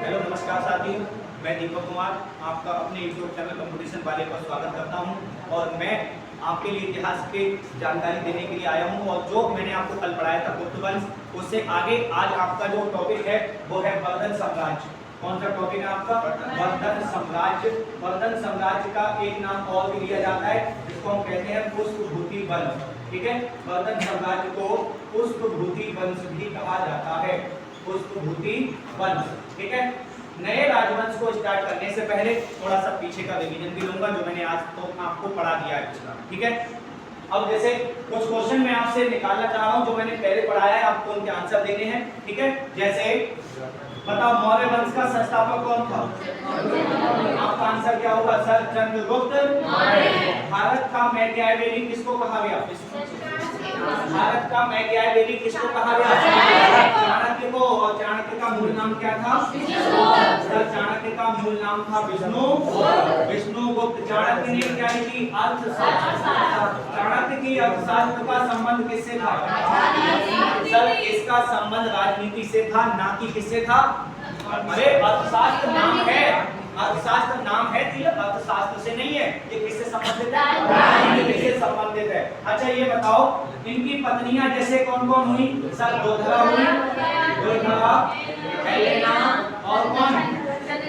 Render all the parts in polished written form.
Hello नमस्कार साथियों, मैं दीपक कुमार आपका अपने यूट्यूब चैनल कंपटीशन वाले पर स्वागत करता हूं और मैं आपके लिए इतिहास की जानकारी देने के लिए आया हूं। और जो मैंने आपको कल पढ़ाया था गुप्त वंश, उससे आगे आज आपका जो टॉपिक है वो है वर्धन साम्राज्य। कौन सा टॉपिक है आपका? वर्धन साम्राज्य। वर्धन साम्राज्य का एक नाम और भी लिया जाता है जिसको हम कहते हैं पुष्पभूति वंश। ठीक है, वर्धन साम्राज्य को पुष्पभूति वंश भी कहा जाता है। पुष्पभूति वंश। ठीक है, नए राजवंश को स्टार्ट करने से पहले थोड़ा सा पीछे का रिवीजन भी लूंगा जो मैंने आज तो आपको पढ़ा दिया है पिछला। ठीक है, अब जैसे कुछ क्वेश्चन मैं आपसे निकालना चाह रहा हूं जो मैंने पहले पढ़ाया है, आपको उनके आंसर देने हैं। ठीक है, जैसे बताओ मौर्य वंश का संस्थापक कौन था? आपका आंसर क्या होगा सर? चंद्रगुप्त मौर्य। भारत का मैक्यावेली किसको कहा गया? भारत का मैक्यावेली किसको कहा गया? चाणक्य को। और चाणक्य का मूल नाम क्या था? सर चाणक्य का मूल नाम था विष्णुगुप्त। चाणक्य ने क्या की? अर्थशास्त्र। चाणक्य की अर्थशास्त्र का संबंध किससे था? सर इसका संबंध राजनीति से था, ना कि किससे था? अरे अर्थशास्त्र नाम है, अर्थशास्त्र नाम है, अर्थशास्त्र से नहीं है। ये किससे संबंधित है? राजनीति से संबंधित है। अच्छा ये बताओ इनकी पत्नियां जैसे कौन कौन हुई? सर गोधरा हुई, गोधरा, हेलेना और कौन?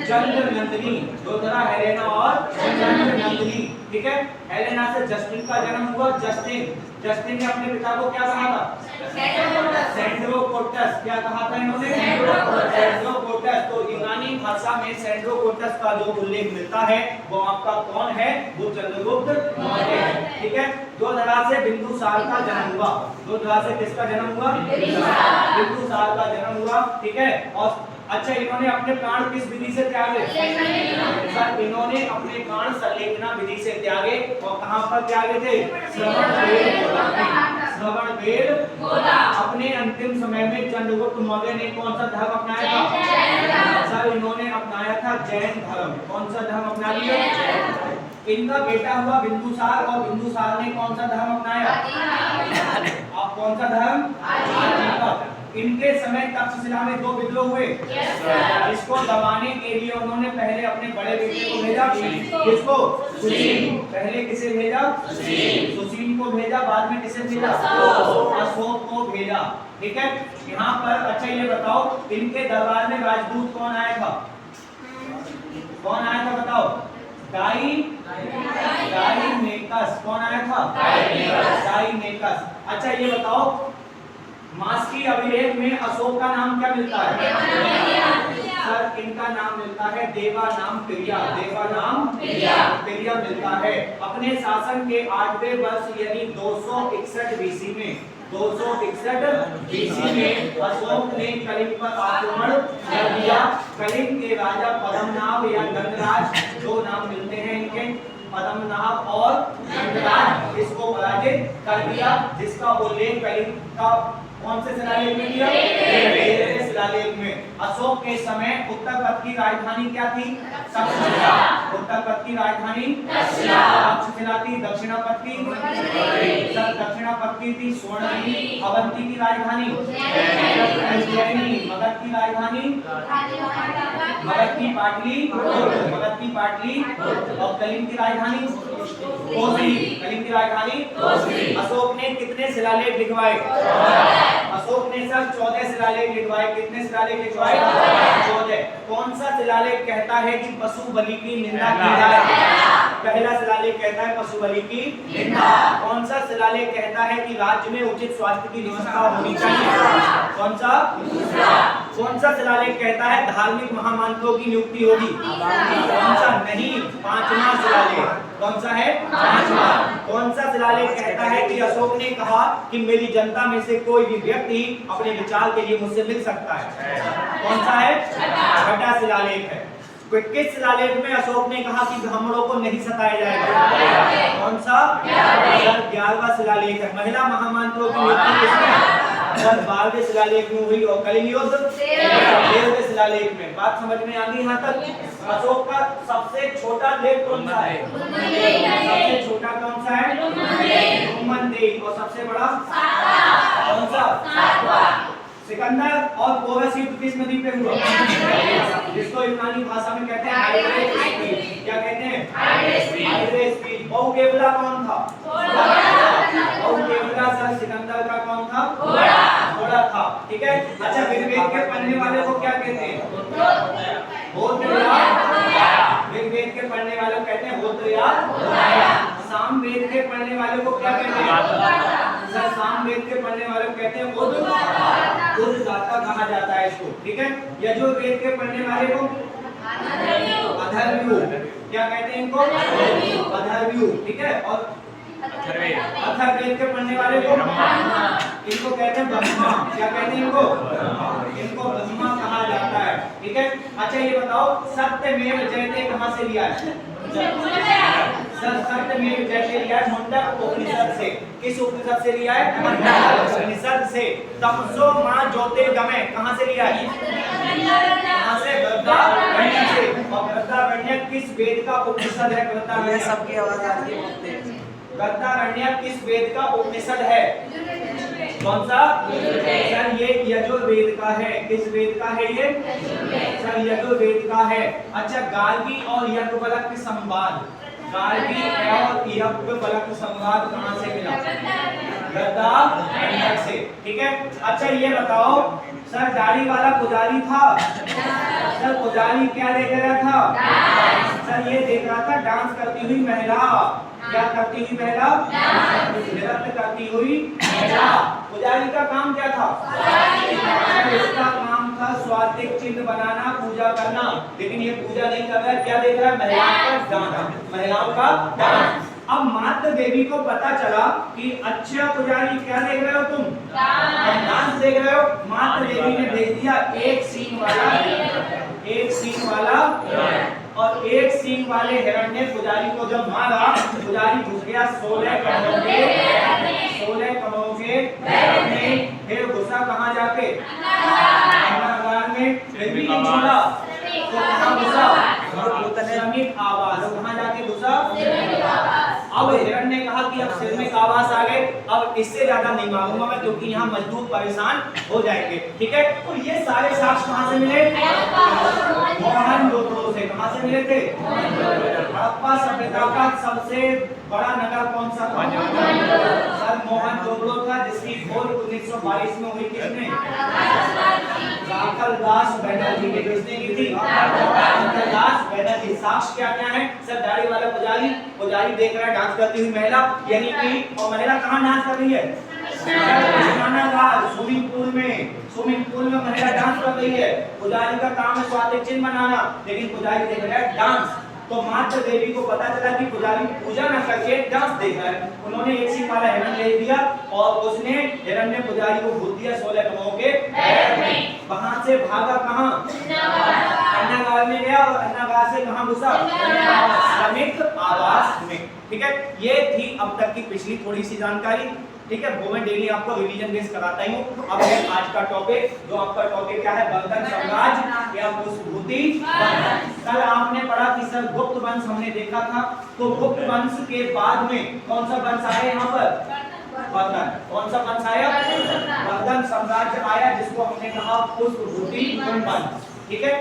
चंद्रनंदिनी। गोधरा, हेलेना और चंद्रनंदिनी। ठीक है, हेलेना से जस्टिन का जन्म हुआ। जस्टिन ने अपने पिता को क्या कहा था? सेंड्रोकोटस। क्या कहा था इन्होंने? सेंड्रोकोटस। तो यूनानी भाषा में सेंड्रोकोटस का जो उल्लेख मिलता है वो आपका कौन है? वो चंद्रगुप्त मौर्य है। ठीक है, गोधरा से बिंदुसार का जन्म हुआ। गोधरा से किसका जन्म हुआ? बिंदुसार का जन्म हुआ। ठीक है, और अच्छा इन्होंने अपने प्राण किस विधि से त्यागे? सर इन्होंने अपने प्राण संलेखना विधि से त्यागे। और कहां पर त्यागे थे? श्रवणबेलगोला। अपने अंतिम समय में चंद्रगुप्त मौर्य ने कौन सा धर्म अपनाया था? सर इन्होंने अपनाया था जैन धर्म। कौन सा धर्म अपना लिया? इनका बेटा हुआ बिंदुसार और बिंदुसार ने कौन सा धर्म अपनाया? आप कौन सा धर्म? इनके समय तक्षशिला में 2 विद्रोह हुए। इसको दबाने के लिए उन्होंने पहले अपने बड़े बेटे को भेजा। किसको? सुशील। पहले किसे भेजा? सुशील को भेजा। बाद में किसे भेजा? अशोक को भेजा। ठीक है, यहाँ पर अच्छा ये बताओ इनके दरबार में राजदूत कौन आया था? कौन आया था बताओ? डाइमेकस। कौन आया था? डाइमेकस। अच्छा ये बताओ मास्की अभिलेख में अशोक का नाम क्या मिलता है? सर इनका नाम मिलता है देवा नाम प्रिया। देवा नाम प्रिया मिलता है। अपने शासन के 8वें वर्ष यानी 261 बीसी में 261 बीसी में अशोक ने कलिंग पर आक्रमण कर दिया। कलिंग के राजा पद्मनाभ या गंगराज, दो नाम मिलते हैं इनके, पद्मनाभ और गंगराज, इसको पराजित कर दिया। जिसका उल्लेख कलिंग का कौन से शिलालेख में किया? तेरहवें शिलालेख में। अशोक के समय उत्तर पथ की राजधानी क्या थी? तक्षशिला। उत्तर पथ की राजधानी तक्षशिला थी। दक्षिण पथ की सर दक्षिण पथ की थी स्वर्णगिरी। अवंती की राजधानी उज्जैनी। मगध की राजधानी मगध की पाटली और कलिंग की राजधानी कोसली। कलिंग की राजधानी अशोक ने कितने शिलालेख लिखवाए? अशोक ने सर 14 शिलालेख लिखवाए। कितने शिलालेख लिखवाए? 14। कौन सा शिलालेख कहता है कि पशु बलि की निंदा की जाए? पहला शिलालेख कहता है पशु बलि की निंदा। कौन सा शिलालेख कहता है कि राज्य में उचित स्वास्थ्य की व्यवस्था होनी चाहिए? कौन सा? कौन सा शिलालेख कहता है धार्मिक महामंत्रों की नियुक्ति होगी? कौन सा? नहीं, 5वां शिलालेख। कौन सा है? 5वां। कौन सा शिलालेख कहता है कि अशोक ने कहा कि मेरी जनता में से कोई भी व्यक्ति अपने विचार के लिए मुझसे मिल सकता है? कौन सा है? 6वां शिलालेख है। किस शिलालेख में अशोक ने कहा कि ब्राह्मणों को नहीं सताया जाएगा? कौन सा? 11वां शिलालेख है। महिला महामंत्रों की नियुक्ति किसने? 12वें शिलालेख में हुई। और कलिंग युद्ध 13वें शिलालेख में। बात समझ में आ गई यहाँ तक? अशोक का सबसे छोटा लेख कौन सा है? सबसे छोटा कौन सा है? रोमन देश। और सबसे बड़ा कौन सा? सिकंदर और पोरस युद्ध किस नदी पे हुआ? जिसको यूनानी भाषा में कहते हैं हाइड्रेस। क्या कहते हैं? हाइड्रेस। बहुकेबला कौन था? बहुकेबला सर सिकंदर का कौन था? घोड़ा था। ठीक है। अच्छा ऋग्वेद के पढ़ने वाले को क्या कहते हैं? ऋग्वेद के पढ़ने वाले को कहते हैं होत्र या सामवेद के पढ़ने वाले को क्या कहते हैं? सर सामवेद के पढ़ने वाले को कहते हैं उद्गाता कहा जाता है इसको। ठीक है। यजुर्वेद के पढ़ने वाले को अथर्वयु। क्या कहते हैं इनको? अथर्वयु। ठीक है। और अथर्ववेद के पढ़ने वाले को इनको कहते हैं ब्रह्मा। क्या कहते हैं इनको? इनको ब्रह्मा कहा जाता है। ठीक है। अच्छा ये बताओ सत्यमेव जयते कहां से लिया है? सत्यमेव जयते लिया है मुंडक उपनिषद से। किस उपनिषद से लिया है? मुंडक उपनिषद से। तमसो मां ज्योतिर्गमय कहां से लिया है? कहां से? वृद्धारण्यक से। और वृद्धारण्यक किस वेद का उपनिषद है? वृद्धारण्यक सबकी आवाज आ रही है। वृद्धारण्यक किस वेद का उपनिषद है? कौन सा? सर ये यजुर्वेद का है। किस वेद का है ये? सर यजुर्वेद का है। अच्छा गार्गी और याज्ञवल्क्य संवाद, गार्गी और याज्ञवल्क्य संवाद कहां से मिला? वृद्धारण्यक से। ठीक है। अच्छा ये बताओ सर दाढ़ी वाला पुजारी था। सर पुजारी क्या देख रहा था? सर ये देख रहा था डांस करती हुई महिला। क्या करती हुई महिला? नृत्य करती हुई महिला। पुजारी का काम क्या था? इसका काम था स्वातिक चिन्ह बनाना, पूजा करना। लेकिन ये पूजा नहीं कर रहा है। क्या देख रहा है? महिलाओं का डांस, महिलाओं का डांस। अब मात्र देवी को पता चला कि अच्छा पुजारी क्या देख रहे हो तुम? डांस देख रहे हो। मात्र देवी ने भेज दिया एक सींग वाला और एक सींग वाले हिरण ने पुजारी को जब मारा, पुजारी घुस गया 16 कणों के में। फिर घुसा कहाँ जाके? अन्नागार में। फिर भी नहीं छोड़ा तो कहाँ घुसा? श्रमिक आवास। कहाँ जाके घुसा? अब हिरण ने कहा कि अब श्रमिक आवास आ गए, अब इससे ज्यादा नहीं मारूंगा मैं क्योंकि यहाँ मजदूर परेशान हो जाएंगे। ठीक है। तो ये सारे साक्ष्य कहाँ से मिले? मोहनजोदड़ो से। कहाँ से मिले थे? हड़प्पा सभ्यता का सबसे बड़ा नगर कौन सा था? सर मोहनजोदड़ो था, जिसकी खोज 1922 में हुई। किसने? दास बनर्जी ने। किसने की थी? दास बनर्जी। साक्ष्य क्या क्या है? सर दाढ़ी वाला पुजारी देख रहा है डांस करती हुई महिला, यानी कि और महिला कहाँ डांस कर रही है? स्विमिंग पूल में महिला डांस कर रही है। पुजारी का काम है स्वातिक चिन्ह बनाना, लेकिन पुजारी देख रहा है डांस। तो मात्र देवी को पता चला कि पुजारी पूजा न करके डांस देख रहा है। उन्होंने एक सींग वाला हिरण ले दिया और उसने हिरण ने पुजारी को भूत दिया 16 कणों के पैर में। वहां से भागा कहां? अन्नागार में गया और अन्नागार से कहां घुसा? श्रमिक आवास में। ठीक है। ये थी अब तक की पिछली थोड़ी सी जानकारी। ठीक है। वो मैं डेली आपको रिवीजन बेस कराता ही हूँ। अब है आज का टॉपिक, जो आपका टॉपिक क्या है? बर्धन साम्राज्य या पुष्पभूति वंश। कल आपने पढ़ा कि सर गुप्त वंश हमने देखा था। तो गुप्त वंश के बाद में कौन सा वंश आया यहाँ पर? बर्धन। कौन सा वंश आया? बर्धन साम्राज्य आया, जिसको हमने कहा पुष्पभूति वंश। ठीक है।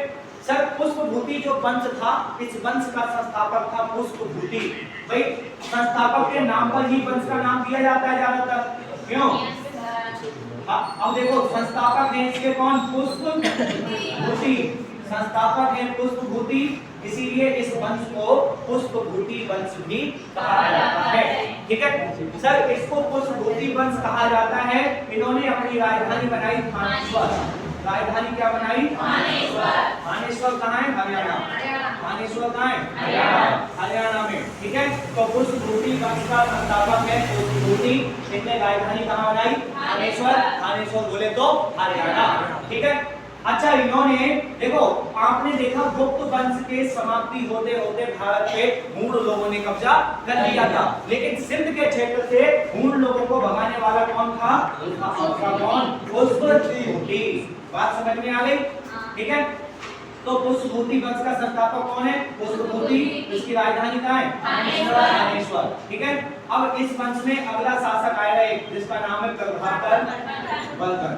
सर पुष्पभूति जो वंश था, इस वंश का संस्थापक था पुष्पभूति। भाई संस्थापक के नाम पर ही वंश का नाम दिया जाता है ज्यादातर। क्यों? अब देखो संस्थापक है इसके कौन? पुष्पभूति। संस्थापक है पुष्पभूति, इसीलिए इस वंश को पुष्पभूति वंश भी कहा जाता है। ठीक है। सर इसको पुष्पभूति वंश कहा जाता है। इन्होंने अपनी राजधानी बनाई थानेश्वर। राजधानी क्या बनाई? थानेश्वर कहाँ है? हरियाणा। थानेश्वर कहाँ है? हरियाणा में। ठीक है। तो पुष्पभूति वंश का संस्थापक है पुष्पभूति। इनने राजधानी कहाँ बनाई? थानेश्वर। थानेश्वर बोले तो हरियाणा। ठीक है। अच्छा इन्होंने देखो, आपने देखा गुप्त वंश के समाप्ति होते होते भारत पे हूण लोगों ने कब्जा कर लिया था, लेकिन सिंध के क्षेत्र से हूण लोगों को भगाने वाला कौन था? कौन? पुष्पभूति। बात समझ में आ गई? ठीक है। तो पुष्पभूति वंश का संस्थापक कौन है? पुष्पभूति। इसकी राजधानी कहाँ है? थानेश्वर। ठीक है। अब इस वंश में अगला शासक आएगा एक, जिसका नाम है प्रभाकर बलकर।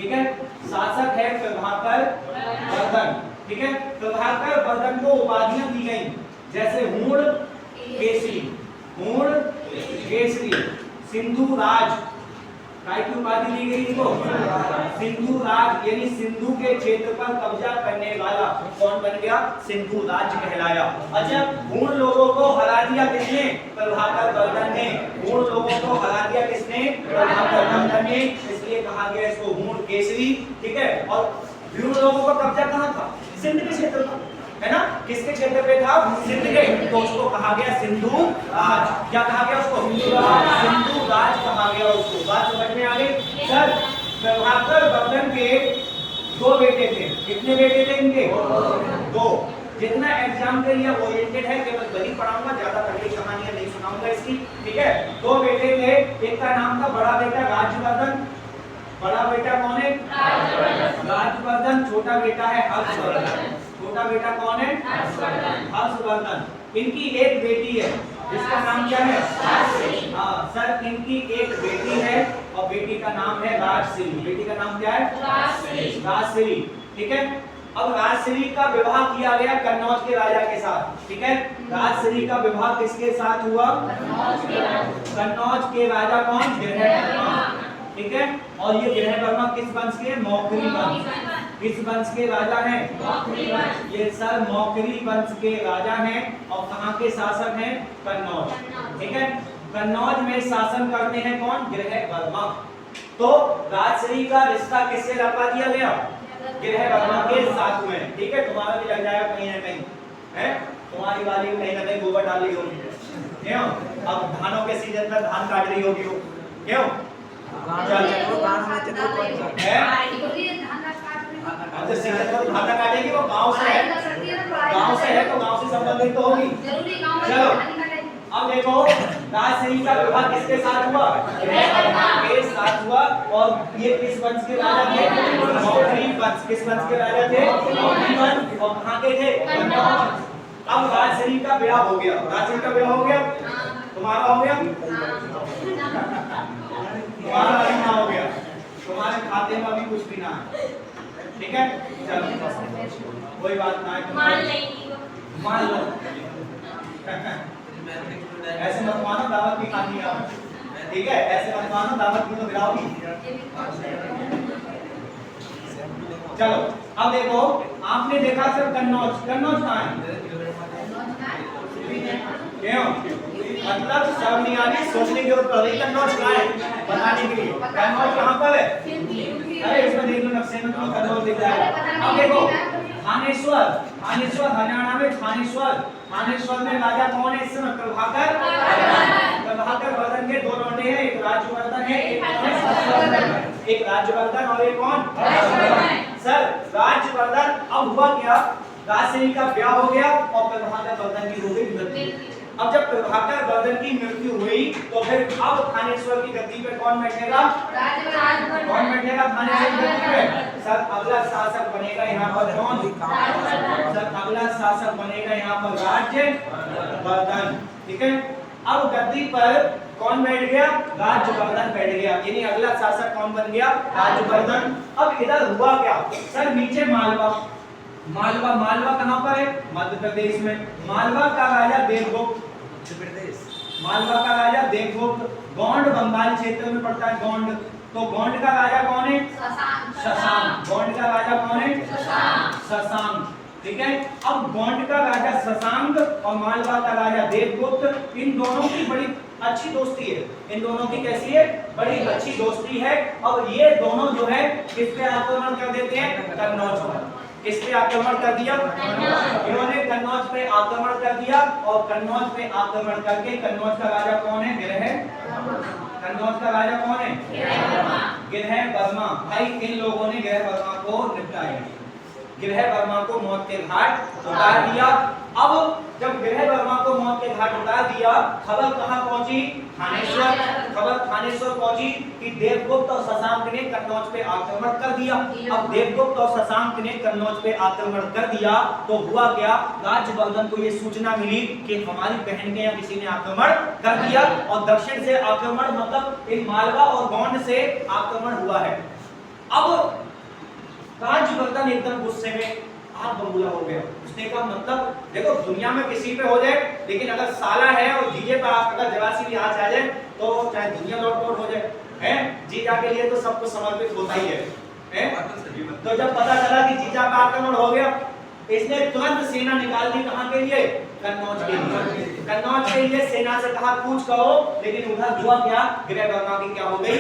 ठीक है। शासक है प्रभाकर वर्धन, ठीक है। प्रभाकर वर्धन को उपाधियां दी गई, जैसे हूण केसरी, हूण केसरी, सिंधु राज, काय की उपाधि दी गई इनको, सिंधु राज, यानी सिंधु के क्षेत्र पर कब्जा करने वाला कौन बन गया, सिंधु राज कहलाया। अच्छा, हूण लोगों को हरा दिया किसने, प्रभाकर वर्धन ने, हूण लोगों को हरा दिया किसने, प्रभाकर वर्धन ने, इसलिए कहा गया इसको हूण केसरी, ठीक है। और हूण लोगों का कब्जा कहां था, सिंध के क्षेत्र पर, है ना, किसके क्षेत्र पे था, सिंध के, तो उसको कहा गया सिंधु राज। क्या कहा गया उसको, सिंधु राज कहा गया उसको। बात समझ में आ गई। सर, प्रभाकर वर्धन के दो बेटे थे, कितने बेटे थे इनके, दो। जितना एग्जाम के लिए ओरिएंटेड है केवल वही पढ़ाऊंगा, ज्यादा तगड़ी कहानियां नहीं सुनाऊंगा इसकी, ठीक है। दो बेटे थे, एक का नाम था बड़ा बेटा राजवर्धन, बड़ा बेटा कौन है, राजवर्धन, छोटा बेटा है हर्षवर्धन, छोटा बेटा कौन है, हर्षवर्धन। इनकी एक बेटी है जिसका नाम क्या है, हाँ सर, इनकी एक बेटी है और बेटी का नाम है राजश्री, बेटी का नाम क्या है, राजश्री, ठीक है। अब राजश्री का विवाह किया गया कन्नौज के राजा के साथ, ठीक है। राजश्री का विवाह किसके साथ हुआ, कन्नौज के राजा कौन, गिरहवर्मा, ठीक है। और ये गिरहवर्मा किस वंश के, मौखरी वंश, किस वंश के राजा हैं, ये सर मौखरी वंश के राजा हैं। और कहाँ के शासक हैं, कन्नौज, ठीक है। कन्नौज में शासन करते हैं कौन, गिरहवर्मा। तो राजश्री का रिश्ता किससे रखवा दिया गया, गिरहवर्मा के साथ में, ठीक है। तुम्हारा भी लग जाएगा कहीं ना कहीं, है तुम्हारी वाली कहीं ना कहीं गोबर डाल रही होगी, क्यों, अब धानों के सीजन में धान काट रही होगी, क्यों, धान काटेगी, वो गांव से है, गांव से है तो गांव से संबंधित तो होगी। चलो अब देखो, राजश्री का विवाह किसके साथ हुआ, के साथ हुआ। और ये किस वंश के राजा थे, मौखरी वंश, किस वंश के राजा थे, मौखरी वंश, और कहाँ के थे, कन्नौज। अब राजश्री का विवाह हो गया, राजश्री का विवाह हो गया, तुम्हारा हो गया, तुम्हारा अभी ना हो गया, तुम्हारे खाते में अभी कुछ भी ना है, ठीक है। चलो कोई बात ना है, मान लो ऐसे मत मानो, दावत की खानी है, ठीक है, ऐसे मत मानो, दावत की तो गिराओगी। चलो अब देखो, आपने देखा सर कन्नौज, कन्नौज कहाँ है, क्यों, मतलब सब नहीं आनी, सोचने की जरूरत पड़ रही, कन्नौज कहाँ है बताने के लिए, कन्नौज कहाँ पर है, अरे इसमें देख लो नक्शे में, तो कन्नौज दिख रहा है। अब देखो थानेश्वर, थानेश्वर हरियाणा में, थानेश्वर, थानेश्वर में राजा कौन है इस समय, प्रभाकर, प्रभाकर वर्धन के दो लौंडे हैं, एक राज्यवर्धन है, एक राज्यवर्धन और एक कौन, सर राज्यवर्धन। अब हुआ क्या, राजश्री का ब्याह हो गया और प्रभाकर वर्धन की हो गई मृत्यु। अब जब प्रभाकर वर्धन की मृत्यु हुई तो फिर अब थानेश्वर की गद्दी पे कौन बैठेगा, कौन बैठेगा थानेश्वर की गद्दी पे, सर अगला शासक बनेगा यहाँ पर कौन, सर अगला शासक बनेगा यहाँ पर राज्यवर्धन, ठीक है। अब गद्दी पर कौन बैठ गया, राज्यवर्धन बैठ गया, यानी अगला शासक कौन बन गया, राज्यवर्धन। अब इधर हुआ क्या, सर नीचे मालवा, मालवा, मालवा कहाँ पर है, मध्य प्रदेश में। मालवा का राजा देवगुप्त, मालवा का राजा देवगुप्त, गोंड बंगाल क्षेत्र में पड़ता है, गोंड। तो गोंड का राजा कौन है, शशांक, गोंड का राजा कौन है, शशांक, ठीक है। अब गोंड का राजा शशांक और मालवा का राजा देवगुप्त, इन दोनों की बड़ी अच्छी दोस्ती है, इन दोनों की कैसी है, बड़ी अच्छी दोस्ती है। अब ये दोनों जो है किस पे आक्रमण कर देते हैं, कन्नौज पर। किस पे आक्रमण कर दिया, इन्होंने कन्नौज पे आक्रमण कर दिया। और कन्नौज पे आक्रमण करके, कन्नौज का राजा कौन है, कन्नौज का राजा कौन है, गिरहवर्मा। भाई इन लोगों ने गिरहवर्मा को निपटाया, गिरहवर्मा को मौत के घाट उतार दिया। अब जब गिरहवर्मा को मौत के घाट उतार दिया, खबर कहां पहुंची, थानेश्वर। खबर थानेश्वर पहुंची कि देवगुप्त और शशांक ने कन्नौज पे आक्रमण कर दिया। अब देवगुप्त और शशांक ने कन्नौज पे आक्रमण कर दिया तो हुआ क्या, राज्यवर्धन को ये सूचना मिली कि हमारी बहन के यहाँ किसी ने आक्रमण कर दिया। और दक्षिण से आक्रमण मतलब इन मालवा और गोंड से आक्रमण हुआ है। अब राज्यवर्धन एकदम गुस्से में आग बबूला हो गया। उसने कहा मतलब देखो दुनिया में किसी पे हो जाए, लेकिन अगर साला है और जीजे पे अगर जरा सी भी हाथ आ जाए तो चाहे दुनिया लौट हो जाए, है जीजा के लिए तो सब कुछ समर्पित होता ही है? तो जब पता चला कि जीजा का आक्रमण हो गया, इसने तुरंत सेना निकाल दी। कहां के लिए? कन्नौज के लिए। कन्नौज के लिए सेना से कहा कूच करो, लेकिन उधर हुआ क्या? गृह वर्मा की क्या हो गई?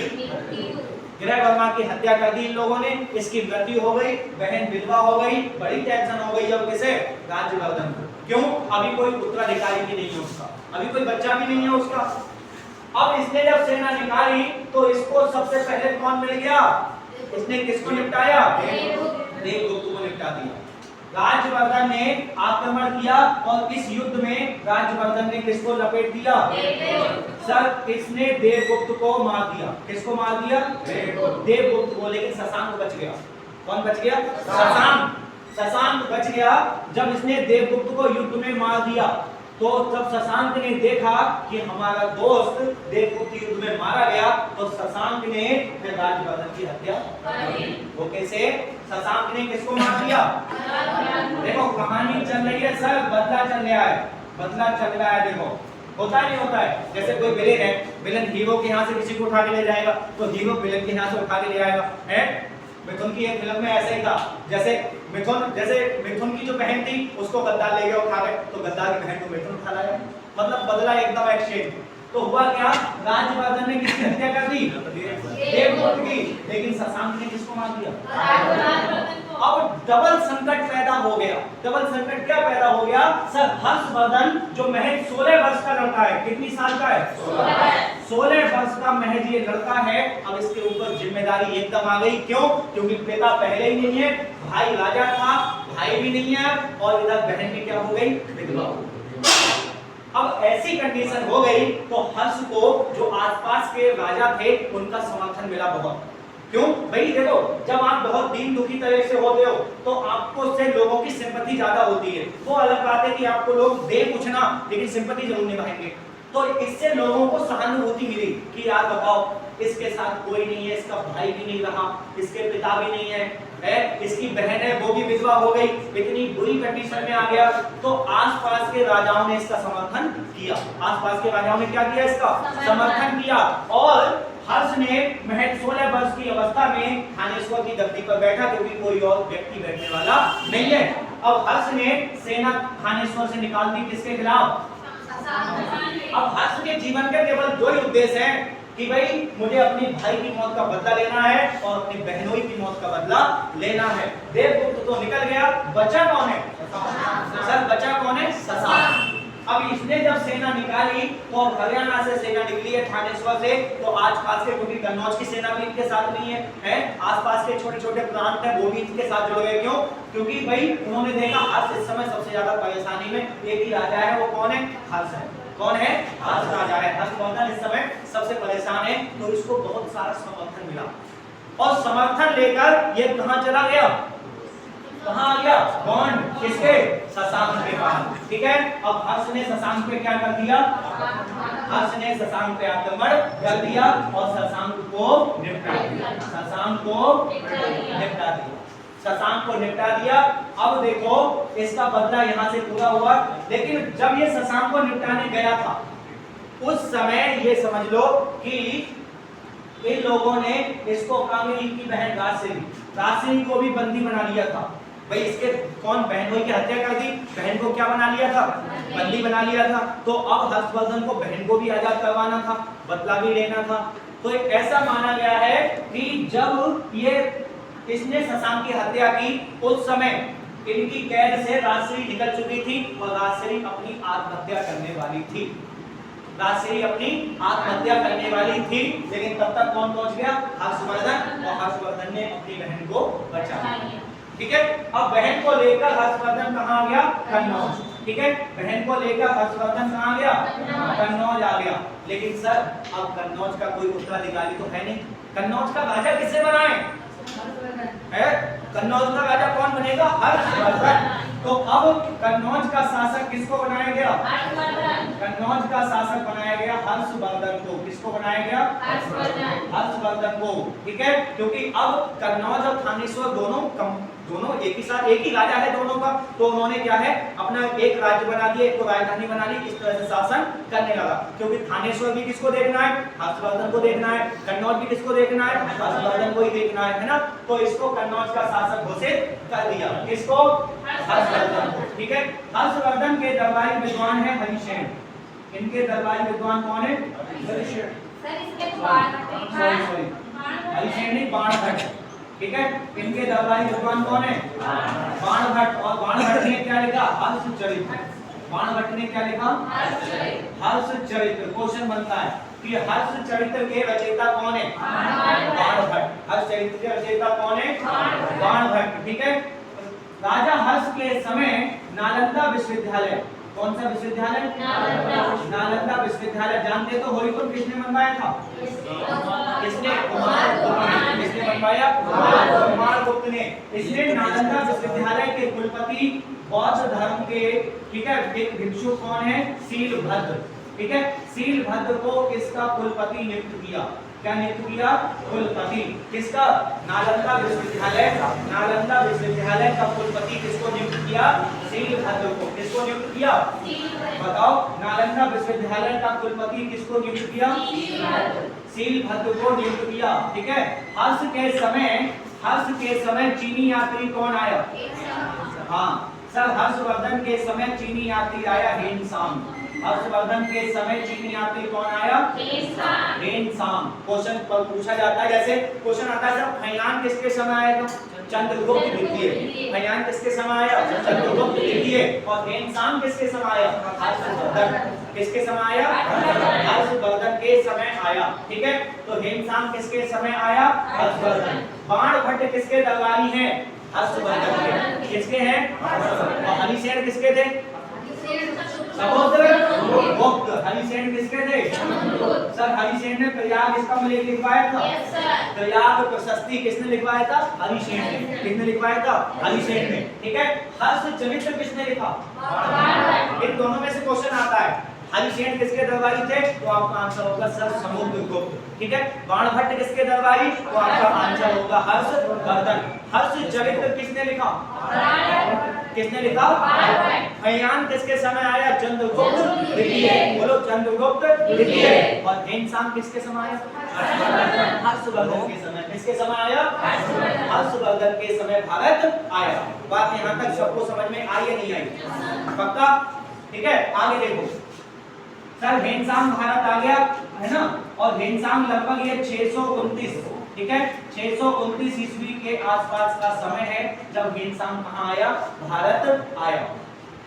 गृह वर्मा की हत्या कर दी इन लोगों ने, इसकी मृत्यु हो गई, बहन विधवा हो गई। बड़ी टेंशन हो गई अब किसे? राज्यवर्धन को। क्यों? अभी कोई उत्तराधिकारी भी नहीं है उसका, अभी कोई बच्चा भी नहीं है उसका। अब इसने जब सेना निकाली तो इसको सबसे पहले कौन मिल गया? इसने किसको निपटाया? देवगुप्त को निपटा दिया। राज्यवर्धन ने आक्रमण किया और इस युद्ध में राज्यवर्धन ने किसको लपेट दिया? सर इसने देवगुप्त को मार दिया। किसको मार दिया? देवगुप्त को। लेकिन शशांक बच गया। कौन बच गया? शशांक। शशांक बच गया। जब इसने देवगुप्त को युद्ध में मार दिया तो जब शशांक ने देखा कि हमारा दोस्त देवगुप्त युद्ध में मारा गया तो शशांक ने फिर राज्यवर्धन की हत्या कर दी। वो कैसे? शशांक ने किसको मार दिया? देखो कहानी चल रही है सर, बदला चल रहा है, बदला चल रहा है। देखो होता नहीं होता है, जैसे कोई विलेन है, विलेन हीरो के यहाँ से किसी को उठा के ले जाएगा तो हीरो विलेन के यहाँ से उठा के ले आएगा, है? मिथुन की एक फिल्म में ऐसे ही था, जैसे मिथुन की जो बहन थी उसको गद्दार ले गया उठा के, तो गद्दार की बहन को मिथुन उठा लाया। मतलब बदला एकदम एक्सचेंज। तो हुआ क्या? राज्यवर्धन ने किसकी हत्या कर दी? देवगुप्त की। लेकिन शशांक ने किसको मार दिया? अब डबल संकट पैदा हो गया। डबल संकट क्या पैदा हो गया? सर हर्षवर्धन जो महज 16 वर्ष का लड़का है, कितनी साल का है? 16 वर्ष का महज ये लड़का है। अब इसके ऊपर जिम्मेदारी एकदम आ गई। क्यों? क्योंकि पिता पहले ही नहीं है, भाई राजा था, भाई भी नहीं है, और इधर बहन भी क्या हो गई? विधवा हो गई। अब ऐसी कंडीशन हो गई तो हर्ष को जो आसपास के राजा थे उनका समर्थन मिला बहुत। क्यों भाई? देखो जब आप बहुत दीन दुखी तरह से होते हो तो आपको उससे लोगों की सिंपैथी ज्यादा होती है। वो अलग बात है कि आपको लोग दे कुछ ना, लेकिन सिंपैथी जरूर निभाएंगे। तो इससे लोगों को सहानुभूति मिली कि यार बताओ इसके साथ कोई नहीं है, इसका भाई भी नहीं रहा, इसके पिता भी नहीं है, इसकी बहन है वो भी विधवा हो गई, इतनी बुरी कंडीशन में आ गया। तो आसपास के राजाओं ने इसका समर्थन किया। आसपास के राजाओं ने क्या किया? इसका समर्थन किया। और हर्ष ने महज 16 वर्ष की अवस्था में थानेश्वर की गद्दी पर बैठा, क्योंकि कोई और व्यक्ति बैठने वाला नहीं है। अब हर्ष ने सेना थानेश्वर से निकाल दी। किसके खिलाफ? अब हर्ष के जीवन के केवल दो ही उद्देश्य हैं कि भाई मुझे अपनी भाई की मौत का बदला लेना है और अपनी बहनोई की मौत का बदला लेना है। देवगुप्त तो निकल गया, बचा कौन है? सर बचा कौन है? शशांक। अब इसने जब सेना निकाली तो हरियाणा से सेना निकली है थानेश्वर से, तो आसपास के, क्योंकि कन्नौज की सेना भी इनके साथ नहीं है, आसपास के छोटे छोटे प्रांत है वो भी इनके साथ जुड़ गए। क्यों? क्योंकि भाई उन्होंने देखा हर्ष इस समय सबसे ज्यादा परेशानी में, एक ही राजा है, वो कौन है? हर्ष है। कौन है? हर्ष राजा है। हर्षवर्धन इस समय सबसे परेशान है, तो इसको बहुत सारा समर्थन मिला और समर्थन लेकर ये कहां चला गया? कहां आ गया? कौन? किसके? शशांक के पास। ठीक है। अब हर्ष ने शशांक पे क्या कर दिया? हर्ष ने शशांक पे आक्रमण कर दिया और शशांक को निपटा दिया। शशांक को निपटा दिया। शशांक को निपटा दिया। अब देखो इसका बदला यहां से पूरा हुआ। लेकिन जब ये शशांक को निपटाने गया था उस समय ये समझ लो कि इन लोगों ने इसको कामिनी की बहन राजश्री को भी बंदी बना लिया था। भाई इसके कौन? बहनोई की हत्या कर दी, बहन को क्या बना लिया था? बंदी बना लिया था। तो अब हर्षवर्धन को बहन को भी आजाद करवाना था, बदला भी लेना था। तो ऐसा माना गया है कि जब ये इसने शशांक की हत्या की उस समय इनकी कैद से राजश्री निकल चुकी थी और राजश्री अपनी आत्महत्या करने वाली थी। राजश्री अपनी आत्महत्या करने वाली थी, लेकिन तब तक कौन पहुंच गया? हर्षवर्धन। और हर्षवर्धन ने अपनी बहन को बचा लिया। ठीक है। अब बहन को लेकर हर्षवर्धन कहां गया? कन्नौज। ठीक है। बहन को लेकर हर्षवर्धन कहां गया? कन्नौज आ गया। लेकिन सर अब कन्नौज का कोई उत्तराधिकारी तो है नहीं। कन्नौज का राजा किसे बनाए? कन्नौज का राजा कौन बनेगा? हर्षवर्धन। तो अब कन्नौज का शासक किसको बनाया गया? कन्नौज का शासक बनाया गया हर्षवर्धन को। किसको बनाया गया? हर्षवर्धन को। ठीक है, क्योंकि अब कन्नौज और थानेश्वर दोनों एक ही साथ, एक ही राजा है दोनों का, तो उन्होंने क्या है अपना एक राज्य बना दिया, एक राजधानी बना ली, इस तरह से शासन करने लगा। क्योंकि थानेश्वर भी किसको देखना है? हर्षवर्धन को देखना है। कन्नौज भी किसको देखना है? हर्षवर्धन को ही देखना है ना। तो इसको कन्नौज का शासक घोषित कर दिया। किसको? हर्षवर्धन को। ठीक है, हर्षवर्धन के दरबारी विद्वान है हरिसेन। इनके दरबारी विद्वान कौन है? हरिसेन। हरिसेन नहीं, बाणभट्ट। ठीक है, इनके दरबारी विद्वान कौन है? बाणभट्ट। और बाणभट्ट ने क्या लिखा? हर्षचरित्र। बाणभट्ट ने क्या लिखा? हर्षचरित्र। क्वेश्चन बनता है कि हर्षचरित्र के रचयिता कौन है? बाणभट्ट। हर्षचरित्र के रचयिता कौन है? बाणभट्ट। ठीक है, राजा हर्ष के समय नालंदा विश्वविद्यालय, कौन सा विश्वविद्यालय? नालंदा विश्वविद्यालय। जानते तो हरिपुर किसने बनवाया था? किसने? किसने बनवाया? कुमारगुप्त ने। इसलिए नालंदा विश्वविद्यालय के कुलपति बौद्ध धर्म के, ठीक है, एक भिक्षु कौन है? शीलभद्र। ठीक है, शीलभद्र को इसका कुलपति नियुक्त किया। क्या नियुक्त किया? कुलपति। किसका? नालंदा विश्वविद्यालय। नालंदा विश्वविद्यालय का कुलपति किसको नियुक्त किया? शीलभद्र को। किसको नियुक्त किया? बताओ, नालंदा विश्वविद्यालय का कुलपति किसको नियुक्त किया? शीलभद्र को नियुक्त किया। ठीक है, हर्ष के समय चीनी यात्री कौन आया? हाँ सर, हर्षवर्धन के समय चीनी यात्री आया हेनसांग। हर्षवर्धन के समय चीनी यात्री कौन आया? हेनसांग। क्वेश्चन पर पूछा जाता है, जैसे क्वेश्चन आता है सर, फैयान किसके समय आया था? चंद्रगुप्त द्वितीय। फैयान किसके समय आया? चंद्रगुप्त द्वितीय। और हेनसांग किसके समय आया? हर्षवर्धन। किसके समय आया? हर्षवर्धन के समय आया। ठीक है, तो हेनसांग किसके समय आया? हर्षवर्धन। बाणभट्ट किसके दरबारी हैं? हर्षवर्धन के। किसके हैं? और हरिसेन किसके थे? समुद्रगुप्त। हरिसेन किसके थे? सर, हरिसेन ने प्रयाग इसका लिखवाया था। प्रयाग प्रशस्ति किसने लिखवाया था? हरिसेन ने। किसने लिखवाया था? हरिसेन ने। ठीक है, हर्षचरित्र किसने लिखा? इन दोनों में से क्वेश्चन आता है। हरिसेन किसके दरबारी थे? तो आपका आंसर होगा सर समुद्रगुप्त। ठीक है, बाणभट्ट किसके दरबारी? तो आपका आंसर होगा हर्षवर्धन। हर्षचरित्र किसने लिखा? किसने लिखा? फैयान किसके समय आया? चंद्रगुप्त द्वितीय। बोलो, चंद्रगुप्त द्वितीय। और हेनसांग किसके समय आया? हर्षवर्धन के समय। किसके समय आया? हर्षवर्धन के समय भारत आया। बात यहाँ तक सबको समझ में आई या नहीं आई? पक्का? ठीक है, आगे देखो सर, हेनसांग भारत आ गया है ना, और हेनसांग लगभग ये 629, ठीक है, 629 ईस्वी के आसपास का समय है जब हेनसांग कहाँ आया? भारत आया।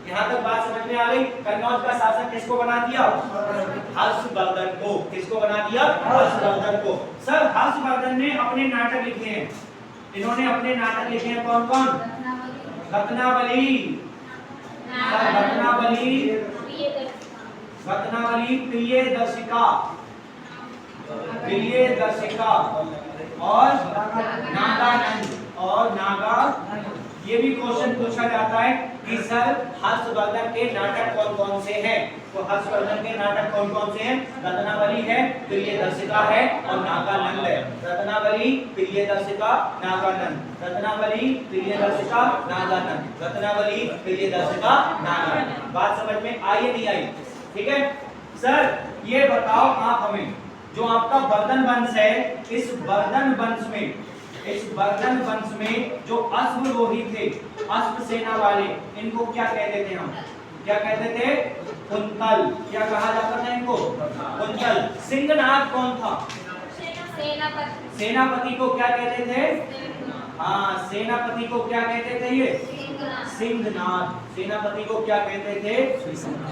यहाँ तक बात समझ में आ गई? कन्नौज का शासक किसको बना दिया? हर्षवर्धन को। किसको बना दिया? हर्षवर्धन को। सर, हर्षवर्धन ने अपने नाटक लिखे हैं। इन्होंने अपने नाटक लिखे हैं कौन कौन? रत्नावली, रत्नावली, प्रियदर्शिका, प्रियदर्शिका और नागानंद और नागा। ये भी क्वेश्चन पूछा जाता है कि सर हर्षवर्धन के नाटक कौन कौन से हैं? तो हर्षवर्धन के नाटक कौन कौन से हैं? रत्नावली है, प्रियदर्शिका है और नागानंद है। रत्नावली, प्रियदर्शिका, नागानंद। रत्नावली, प्रियदर्शिका, नागानंद। रत्नावली, प्रियदर्शिका, नागानंद। बात समझ में आई या नहीं आई? ठीक है सर, ये बताओ आप हमें, जो आपका वर्धन वंश है, इस वर्धन वंश में जो अश्वरोही थे, अश्व सेना वाले, इनको क्या कहते थे हम? क्या कहते थे? कुंतल। क्या कहा जाता था इनको? कुंतल। सिंहनाद कौन था? सेनापति को क्या कहते थे? हाँ, सेनापति को क्या कहते थे? ये सिंहनाद। सेनापति को क्या कहते थे?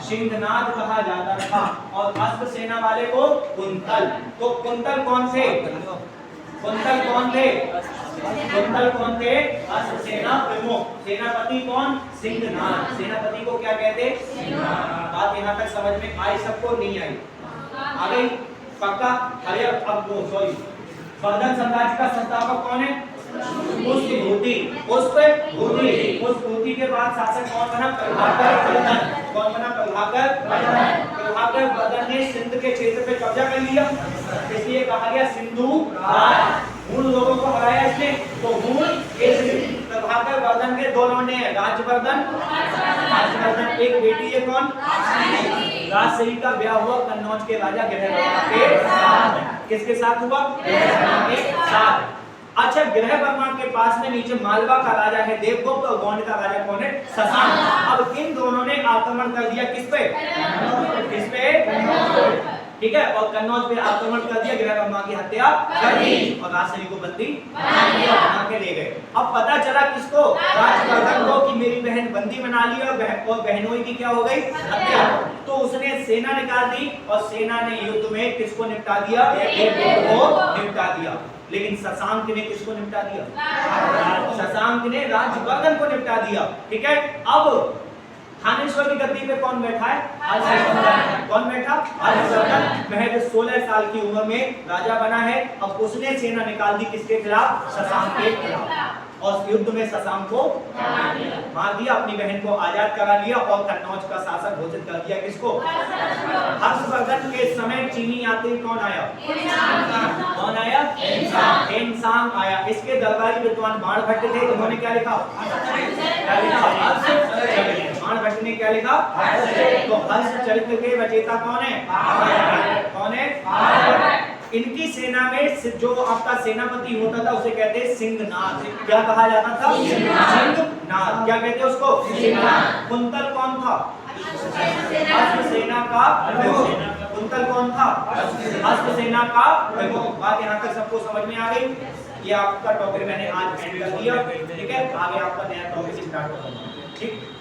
सिंहनाद कहा जाता था। और अश्व सेना वाले को कुंतल। तो कुंतल कौन थे? कुंतल कौन थे? कुंतल कौन थे? अश्व सेना प्रमुख। सेनापति कौन? सिंहनाद। सेनापति को क्या कहते? बात यहाँ तक समझ में आई सबको? नहीं आई? आ गई? पक्का? अरे अब सॉरी, वर्धन साम्राज्य का संस्थापक कौन है? पुष्पभूति। पुष्पभूति उस पोथी के बाद शासक कौन बना? प्रभाकर वर्धन। कौन बना? प्रभाकर वर्धन। प्रभाकर वर्धन ने सिंध के क्षेत्र पे कब्जा कर लिया, इसलिए कहा गया सिंधु राज। हुन लोगों को हराया इसने, तो हुन प्रभाकर वर्धन के दो लौंडे हैं, राजवर्धन। एक बेटी है कौन? राजश्री का ब्याह हुआ कन्नौज के राजा गृहवर्मा के साथ। किसके साथ हुआ? गृहवर्मा के साथ। अच्छा, गृहवर्मा के पास में नीचे मालवा का राजा है देवगुप्त और गोंड का राजा कौन है? शशांक। अब इन दोनों ने आक्रमण कर दिया किस पे? किस पे? ठीक है, और कन्नौज पे आक्रमण कर दिया, गृहवर्मा की हत्या कर दी और राजश्री को बंदी बना के ले गए। अब पता चला किसको? राजवर्धन को कि मेरी बहन बंदी बना ली और बहनोई की क्या हो गई? हत्या। तो उसने सेना निकाल दी और सेना ने युद्ध में किसको निपटा दिया? को निपटा दिया। लेकिन शशांक ने किसको निपटा दिया? शशांक ने राजवर्धन को निपटा दिया। ठीक है, अब थानेश्वर की गद्दी पे कौन बैठा है? हर्षवर्धन। कौन बैठा? हर्षवर्धन। महज 16 साल की उम्र में राजा बना है। अब उसने सेना निकाल दी किसके खिलाफ? शशांक के खिलाफ। और युद्ध में शशांक को मार दिया, अपनी बहन को आजाद करा लिया और कन्नौज का शासक घोषित कर दिया किसको? हर्षवर्धन के समय चीनी यात्री कौन आया? कौन आया? हेनसांग आया। इसके दरबारी विद्वान बाणभट्ट थे, उन्होंने क्या लिखा? बाणभट्ट ने क्या लिखा? तो हर्षचरित के रचयिता कौन है? कौन है? इनकी सेना में जो आपका सेनापति होता था उसे कहते हैं सिंहनाथ। क्या कहा जाता था? सिंहनाथ। क्या कहते हैं उसको? सिंहनाथ। कुंतल कौन था? हस्त सेना का प्रमुख। कुंतल कौन था? हस्त सेना का प्रमुख। बात यहाँ तक सबको समझ में आ गई? ये आपका टॉपिक मैंने आज एंड कर दिया। ठीक है, आगे आपका नया टॉपिक स्टार्ट होगा। ठीक।